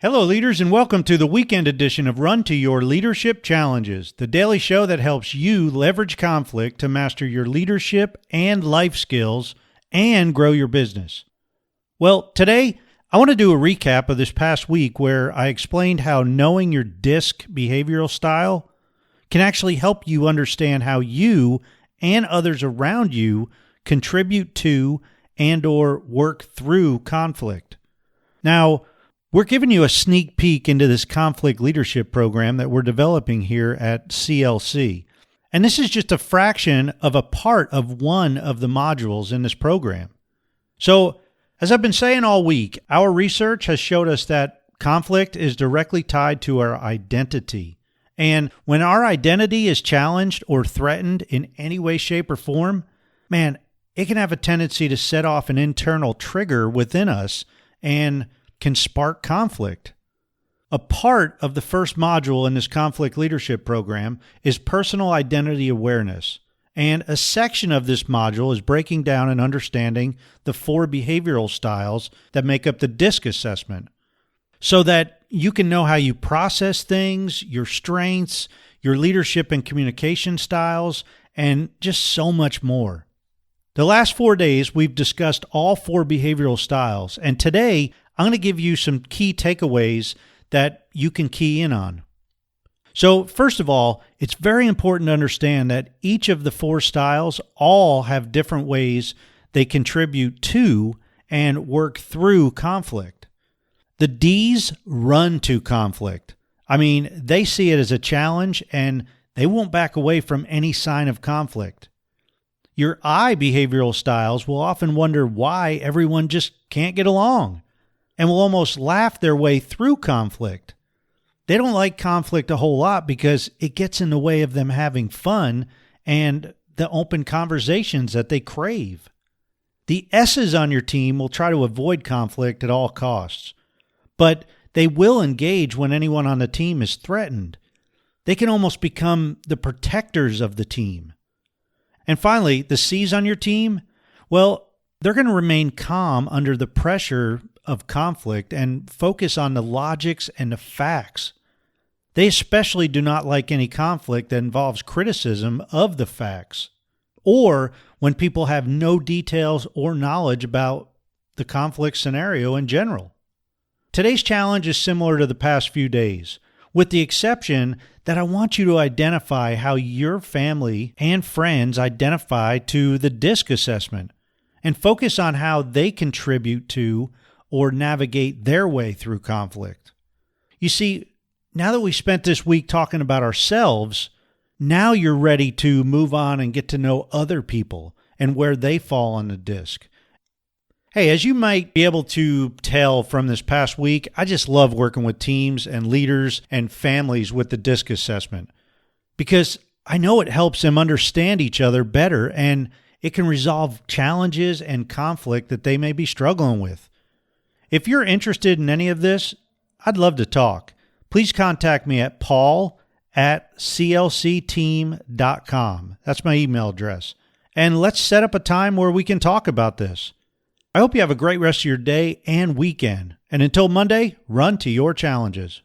Hello, leaders, and welcome to the weekend edition of Run to Your Leadership Challenges, the daily show that helps you leverage conflict to master your leadership and life skills and grow your business. Well, today I want to do a recap of this past week where I explained how knowing your DISC behavioral style can actually help you understand how you and others around you contribute to and/or work through conflict. Now, we're giving you a sneak peek into this conflict leadership program that we're developing here at CLC. And this is just a fraction of a part of one of the modules in this program. So, as I've been saying all week, our research has showed us that conflict is directly tied to our identity. And when our identity is challenged or threatened in any way, shape, or form, man, it can have a tendency to set off an internal trigger within us and can spark conflict. A part of the first module in this conflict leadership program is personal identity awareness, and a section of this module is breaking down and understanding the 4 behavioral styles that make up the DISC assessment, so that you can know how you process things, your strengths, your leadership and communication styles, and just so much more. The last 4 days, we've discussed all 4 behavioral styles, and today I'm going to give you some key takeaways that you can key in on. So first of all, it's very important to understand that each of the 4 styles all have different ways they contribute to and work through conflict. The D's run to conflict. I mean, they see it as a challenge and they won't back away from any sign of conflict. Your I behavioral styles will often wonder why everyone just can't get along, and will almost laugh their way through conflict. They don't like conflict a whole lot because it gets in the way of them having fun and the open conversations that they crave. The S's on your team will try to avoid conflict at all costs, but they will engage when anyone on the team is threatened. They can almost become the protectors of the team. And finally, the C's on your team, well, they're going to remain calm under the pressure of conflict and focus on the logics and the facts. They especially do not like any conflict that involves criticism of the facts, or when people have no details or knowledge about the conflict scenario in general. Today's challenge is similar to the past few days, with the exception that I want you to identify how your family and friends identify to the DISC assessment and focus on how they contribute to or navigate their way through conflict. You see, now that we spent this week talking about ourselves, now you're ready to move on and get to know other people and where they fall on the DISC. Hey, as you might be able to tell from this past week, I just love working with teams and leaders and families with the DISC assessment because I know it helps them understand each other better and it can resolve challenges and conflict that they may be struggling with. If you're interested in any of this, I'd love to talk. Please contact me at paul@clcteam.com. That's my email address. And let's set up a time where we can talk about this. I hope you have a great rest of your day and weekend. And until Monday, run to your challenges.